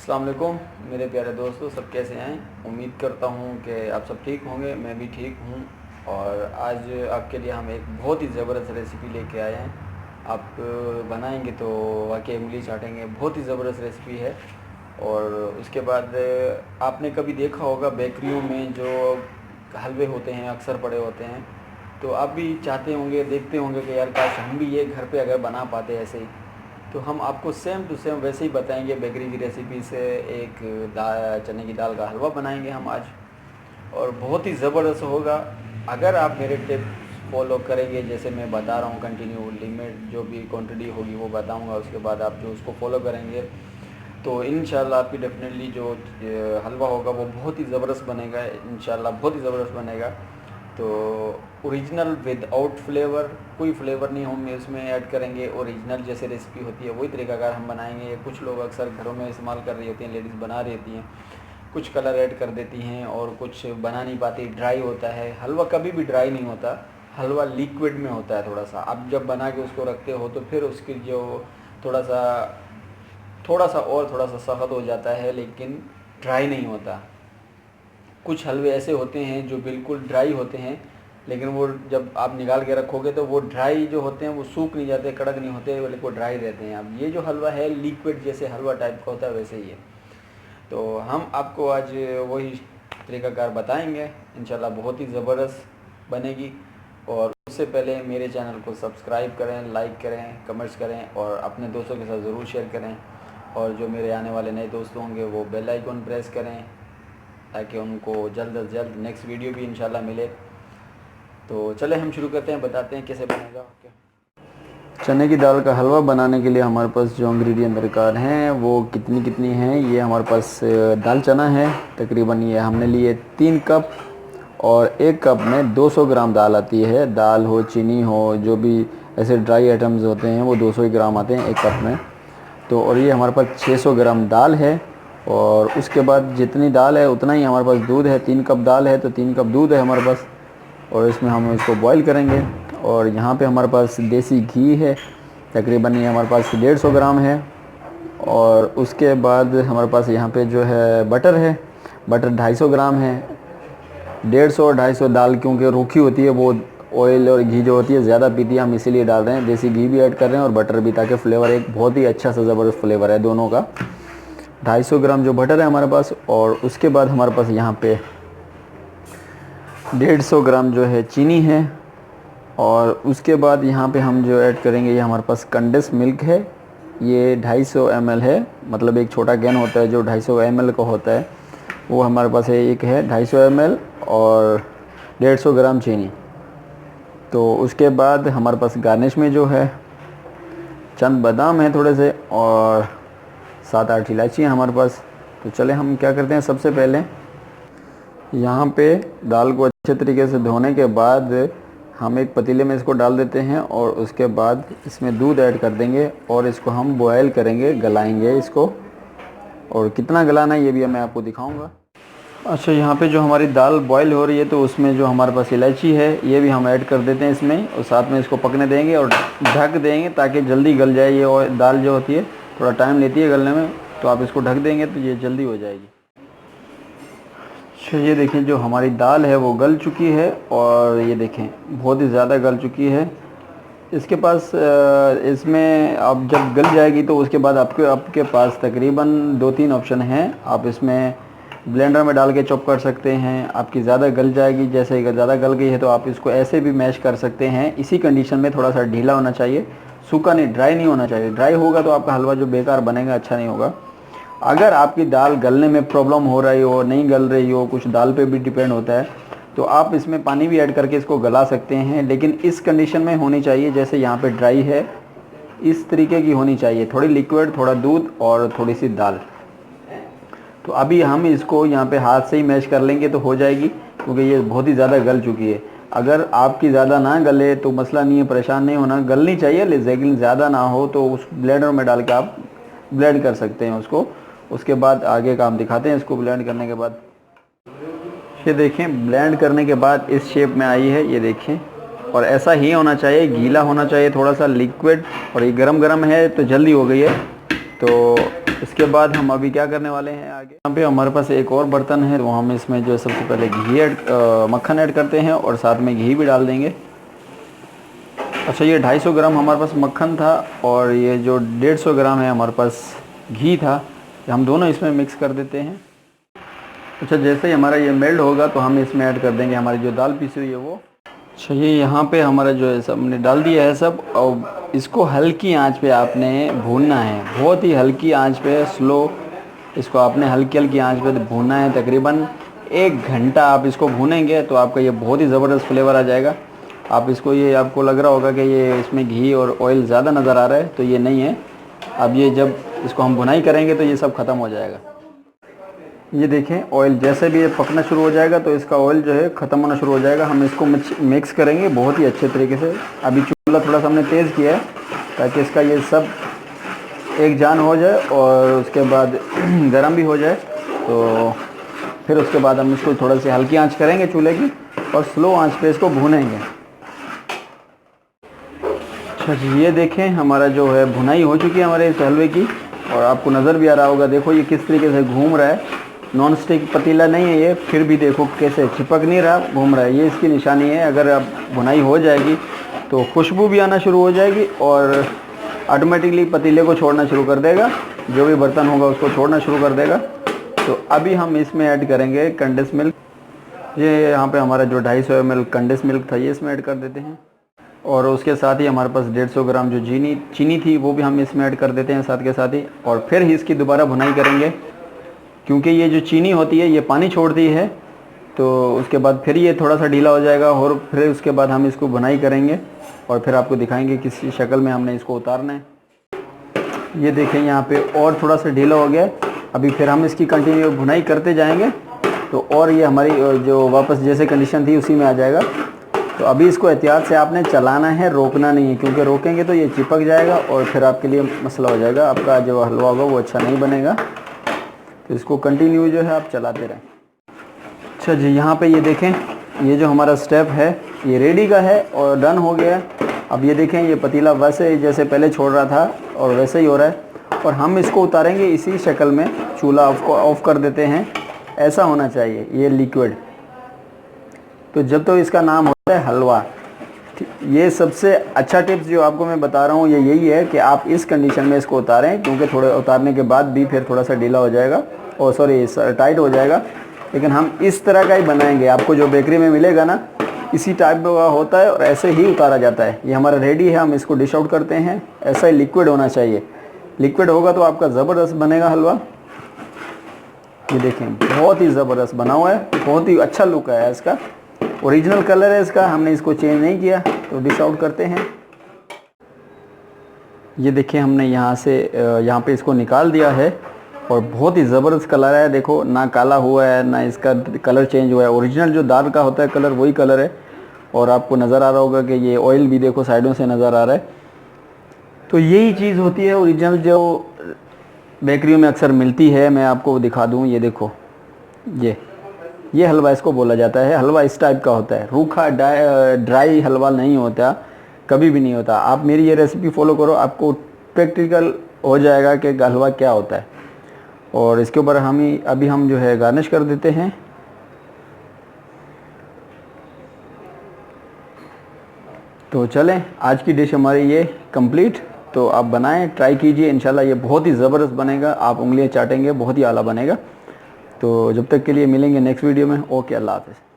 अस्सलाम वालेकुम मेरे प्यारे दोस्तों, सब कैसे हैं। उम्मीद करता हूं कि आप सब ठीक होंगे। मैं भी ठीक हूं। और आज आपके लिए हम एक बहुत ही ज़बरदस्त रेसिपी लेके आए हैं। आप बनाएंगे तो वाकई उंगली चाटेंगे। बहुत ही ज़बरदस्त रेसिपी है। और उसके बाद आपने कभी देखा होगा बेकरियों में जो हलवे होते हैं अक्सर पड़े होते हैं, तो आप भी चाहते होंगे, देखते होंगे कि यार काश हम भी ये घर पे अगर बना पाते ऐसे ही। तो हम आपको सेम टू सेम वैसे ही बताएंगे। बेकरी की रेसिपी से एक चने की दाल का हलवा बनाएंगे हम आज, और बहुत ही ज़बरदस्त होगा अगर आप मेरे टिप्स फॉलो करेंगे। जैसे मैं बता रहा हूँ, कंटिन्यू लिमिट जो भी क्वांटिटी होगी वो बताऊँगा, उसके बाद आप जो उसको फॉलो करेंगे तो इंशाल्लाह आपकी डेफिनेटली जो हलवा होगा वो बहुत ही ज़बरदस्त बनेगा। इंशाल्लाह बहुत ही ज़बरदस्त बनेगा। तो ओरिजिनल विदाउट फ्लेवर, कोई फ्लेवर नहीं हम इसमें ऐड करेंगे। ओरिजिनल जैसे रेसिपी होती है वही तरीकाकार हम बनाएंगे। कुछ लोग अक्सर घरों में इस्तेमाल कर रही होती हैं, लेडीज़ बना रही होती हैं, कुछ कलर ऐड कर देती हैं और कुछ बना नहीं पाती, ड्राई होता है। हलवा कभी भी ड्राई नहीं होता, हलवा लिक्विड में होता है थोड़ा सा। आप जब बना के उसको रखते हो तो फिर उसकी जो थोड़ा सा और थोड़ा सा सख्त हो जाता है, लेकिन ड्राई नहीं होता। कुछ हलवे ऐसे होते हैं जो बिल्कुल ड्राई होते हैं, लेकिन वो जब आप निकाल के रखोगे तो वो ड्राई जो होते हैं वो सूख नहीं जाते, कड़क नहीं होते, बल्कि वो ड्राई रहते हैं। अब ये जो हलवा है लिक्विड जैसे हलवा टाइप का होता है वैसे ही है। तो हम आपको आज वही तरीक़ाकार बताएंगे। इंशाल्लाह बहुत ही ज़बरदस्त बनेगी। और उससे पहले मेरे चैनल को सब्सक्राइब करें, लाइक करें, कमेंट्स करें और अपने दोस्तों के साथ ज़रूर शेयर करें। और जो मेरे आने वाले नए दोस्त होंगे वो बेल आइकन प्रेस करें ताकि उनको जल्द से जल्द नेक्स्ट वीडियो भी इंशाल्लाह मिले। तो चले हम शुरू करते हैं, बताते हैं कैसे बनेगा। चने की दाल का हलवा बनाने के लिए हमारे पास जो इंग्रेडिएंट दरकार हैं वो कितनी हैं। ये हमारे पास दाल चना है, तकरीबन ये हमने लिए 3 कप। और 1 कप में 200 ग्राम दाल आती है। दाल हो, चीनी हो, जो भी ऐसे ड्राई आइटम्स होते हैं वो 200 ग्राम आते हैं 1 कप में। तो और ये हमारे पास 600 ग्राम दाल है। और उसके बाद जितनी दाल है उतना ही हमारे पास दूध है। 3 कप दाल है तो 3 कप दूध है हमारे पास, और इसमें हम इसको बॉईल करेंगे। और यहाँ पे हमारे पास देसी घी है, तकरीबन ये हमारे पास 150 ग्राम है। और उसके बाद हमारे पास यहाँ पे जो है बटर है, बटर 250 ग्राम है। 150 और 250 दाल क्योंकि रूखी होती है, वो ऑयल और घी जो होती है ज़्यादा पीती है, हम इसीलिए डाल रहे हैं। देसी घी भी ऐड कर रहे हैं और बटर भी, ताकि फ्लेवर एक बहुत ही अच्छा सा ज़बरदस्त फ्लेवर है दोनों का। 250 ग्राम जो बटर है हमारे पास। और उसके बाद हमारे पास यहाँ पे 150 ग्राम जो है चीनी है। और उसके बाद यहाँ पे हम जो ऐड करेंगे ये हमारे पास कंडेंस मिल्क है। ये 250 ml है, मतलब एक छोटा कैन होता है जो 250 ml का होता है, वो हमारे पास है। एक है 250 ml और 150 ग्राम चीनी। तो उसके बाद हमारे पास गार्निश में जो है चंद बादाम है थोड़े से, और 7-8 इलायची हैं हमारे पास। तो चले हम क्या करते हैं, सबसे पहले यहाँ पे दाल को अच्छे तरीके से धोने के बाद हम एक पतीले में इसको डाल देते हैं। और उसके बाद इसमें दूध ऐड कर देंगे और इसको हम बॉयल करेंगे, गलाएंगे इसको। और कितना गलाना है ये भी मैं आपको दिखाऊंगा। अच्छा, यहाँ पे जो हमारी दाल बॉयल हो रही है तो उसमें जो हमारे पास इलायची है ये भी हम ऐड कर देते हैं इसमें, और साथ में इसको पकने देंगे और ढक देंगे ताकि जल्दी गल जाए। ये और दाल जो होती है थोड़ा टाइम लेती है गलने में, तो आप इसको ढक देंगे तो ये जल्दी हो जाएगी। अच्छा, ये देखें जो हमारी दाल है वो गल चुकी है, और ये देखें बहुत ही ज़्यादा गल चुकी है। इसके पास इसमें अब जब गल जाएगी तो उसके बाद आपके पास तकरीबन 2-3 ऑप्शन हैं। आप इसमें ब्लेंडर में डाल के चॉप कर सकते हैं। आपकी ज़्यादा गल जाएगी, जैसे ज़्यादा गल गई है तो आप इसको ऐसे भी मैश कर सकते हैं। इसी कंडीशन में थोड़ा सा ढीला होना चाहिए, सूखा नहीं, ड्राई नहीं होना चाहिए। ड्राई होगा तो आपका हलवा जो बेकार बनेगा, अच्छा नहीं होगा। अगर आपकी दाल गलने में प्रॉब्लम हो रही हो, नहीं गल रही हो, कुछ दाल पे भी डिपेंड होता है, तो आप इसमें पानी भी ऐड करके इसको गला सकते हैं। लेकिन इस कंडीशन में होनी चाहिए जैसे यहाँ पे ड्राई है, इस तरीके की होनी चाहिए, थोड़ी लिक्विड, थोड़ा दूध और थोड़ी सी दाल। तो अभी हम इसको यहाँ पे हाथ से ही मैश कर लेंगे तो हो जाएगी, क्योंकि ये बहुत ही ज़्यादा गल चुकी है। अगर आपकी ज़्यादा ना गले तो मसला नहीं है, परेशान नहीं होना, गलनी चाहिए लेकिन ज़्यादा ना हो तो उस ब्लेंडर में डाल के आप ब्लेंड कर सकते हैं उसको। उसके बाद आगे काम दिखाते हैं इसको ब्लेंड करने के बाद। ये देखें ब्लेंड करने के बाद इस शेप में आई है, ये देखें। और ऐसा ही होना चाहिए, गीला होना चाहिए, थोड़ा सा लिक्विड। और ये गरम गरम है तो जल्दी हो गई है। तो इसके बाद हम अभी क्या करने वाले हैं आगे, यहाँ पे हमारे पास एक और बर्तन है, तो हम इसमें जो सबसे पहले मक्खन ऐड करते हैं और साथ में घी भी डाल देंगे। अच्छा, ये 250 ग्राम हमारे पास मक्खन था और ये जो 150 ग्राम है हमारे पास घी था, हम दोनों इसमें मिक्स कर देते हैं। अच्छा, जैसे ही हमारा ये मेल्ट होगा तो हम इसमें ऐड कर देंगे हमारी जो दाल पीसी हुई है वो। अच्छा, ये यहाँ पे हमारा जो है सब हमने डाल दिया है सब, और इसको हल्की आंच पे आपने भूनना है, बहुत ही हल्की आंच पे, स्लो इसको आपने हल्की आंच पे भूनना है। तकरीबन 1 घंटा आप इसको भूनेंगे तो आपका ये बहुत ही ज़बरदस्त फ्लेवर आ जाएगा। आप इसको, ये आपको लग रहा होगा कि ये इसमें घी और ऑयल ज़्यादा नज़र आ रहा है, तो ये नहीं है। अब ये जब इसको हम भुनाई करेंगे तो ये सब ख़त्म हो जाएगा। ये देखें, ऑयल जैसे भी ये पकना शुरू हो जाएगा तो इसका ऑयल जो है ख़त्म होना शुरू हो जाएगा। हम इसको मिक्स करेंगे बहुत ही अच्छे तरीके से। अभी चूल्हा थोड़ा सा हमने तेज़ किया है ताकि इसका ये सब एक जान हो जाए और उसके बाद गर्म भी हो जाए। तो फिर उसके बाद हम इसको थोड़ा सी हल्की आंच करेंगे चूल्हे की और स्लो आंच पे इसको भूनेंगे। अच्छा जी, ये देखें हमारा जो है भुनाई हो चुकी है हमारे इस हलवे की, और आपको नज़र भी आ रहा होगा, देखो ये किस तरीके से घूम रहा है। नॉन स्टिक पतीला नहीं है ये, फिर भी देखो कैसे चिपक नहीं रहा, घूम रहा है। ये इसकी निशानी है। अगर अब भुनाई हो जाएगी तो खुशबू भी आना शुरू हो जाएगी और ऑटोमेटिकली पतीले को छोड़ना शुरू कर देगा, जो भी बर्तन होगा उसको छोड़ना शुरू कर देगा। तो अभी हम इसमें ऐड करेंगे कंडेंस मिल्क। ये यहाँ पे हमारा जो 250 ml कंडेंस मिल्क था ये इसमें ऐड कर देते हैं, और उसके साथ ही हमारे पास 150 ग्राम जो चीनी थी वो भी हम इसमें ऐड कर देते हैं साथ के साथ ही। और फिर ही इसकी दोबारा भुनाई करेंगे, क्योंकि ये जो चीनी होती है ये पानी छोड़ती है, तो उसके बाद फिर ये थोड़ा सा ढीला हो जाएगा और फिर उसके बाद हम इसको भुनाई करेंगे और फिर आपको दिखाएंगे किस शक्ल में हमने इसको उतारना है। ये देखें यहाँ पे और थोड़ा सा ढीला हो गया। अभी फिर हम इसकी कंटिन्यू भुनाई करते जाएंगे तो और ये हमारी जो वापस जैसे कंडीशन थी उसी में आ जाएगा। तो अभी इसको एहतियात से आपने चलाना है, रोकना नहीं है, क्योंकि रोकेंगे तो ये चिपक जाएगा और फिर आपके लिए मसला हो जाएगा, आपका जो हलवा होगा वो अच्छा नहीं बनेगा। तो इसको कंटिन्यू जो है आप चलाते रहें। अच्छा जी, यहाँ पे ये देखें, ये जो हमारा स्टेप है ये रेडी का है और डन हो गया। अब ये देखें, ये पतीला वैसे जैसे पहले छोड़ रहा था और वैसे ही हो रहा है, और हम इसको उतारेंगे इसी शक्ल में। चूल्हा ऑफ कर देते हैं, ऐसा होना चाहिए ये लिक्विड। तो जब तो इसका नाम होता है हलवा। ये सबसे अच्छा टिप्स जो आपको मैं बता रहा हूँ ये यही है कि आप इस कंडीशन में इसको उतारें, क्योंकि थोड़े उतारने के बाद भी फिर थोड़ा सा ढीला हो जाएगा, और सॉरी टाइट हो जाएगा। लेकिन हम इस तरह का ही बनाएंगे, आपको जो बेकरी में मिलेगा ना इसी टाइप का होता है और ऐसे ही उतारा जाता है। ये हमारा रेडी है, हम इसको डिश आउट करते हैं। ऐसा ही लिक्विड होना चाहिए, लिक्विड होगा तो आपका ज़बरदस्त बनेगा हलवा। ये देखें, बहुत ही ज़बरदस्त बना हुआ है, बहुत ही अच्छा लुक है इसका। ओरिजिनल कलर है इसका, हमने इसको चेंज नहीं किया। तो डिश आउट करते हैं। ये देखिए, हमने यहाँ पे इसको निकाल दिया है और बहुत ही ज़बरदस्त कलर है। देखो, ना काला हुआ है ना इसका कलर चेंज हुआ है। ओरिजिनल जो दाल का होता है कलर वही कलर है। और आपको नज़र आ रहा होगा कि ये ऑयल भी देखो साइडों से नज़र आ रहा है। तो यही चीज़ होती है ओरिजिनल जो बेकरियों में अक्सर मिलती है। मैं आपको दिखा दूँ, ये देखो, ये हलवा इसको बोला जाता है। हलवा इस टाइप का होता है, रूखा ड्राई हलवा नहीं होता, कभी भी नहीं होता। आप मेरी ये रेसिपी फॉलो करो, आपको प्रैक्टिकल हो जाएगा कि हलवा क्या होता है। और इसके ऊपर अभी हम जो है गार्निश कर देते हैं। तो चलें, आज की डिश हमारी ये कंप्लीट। तो आप बनाएं, ट्राई कीजिए, इंशाल्लाह ये बहुत ही ज़बरदस्त बनेगा। आप उंगलियां चाटेंगे, बहुत ही आला बनेगा। तो जब तक के लिए मिलेंगे नेक्स्ट वीडियो में। ओके, अल्लाह हाफ़िज़।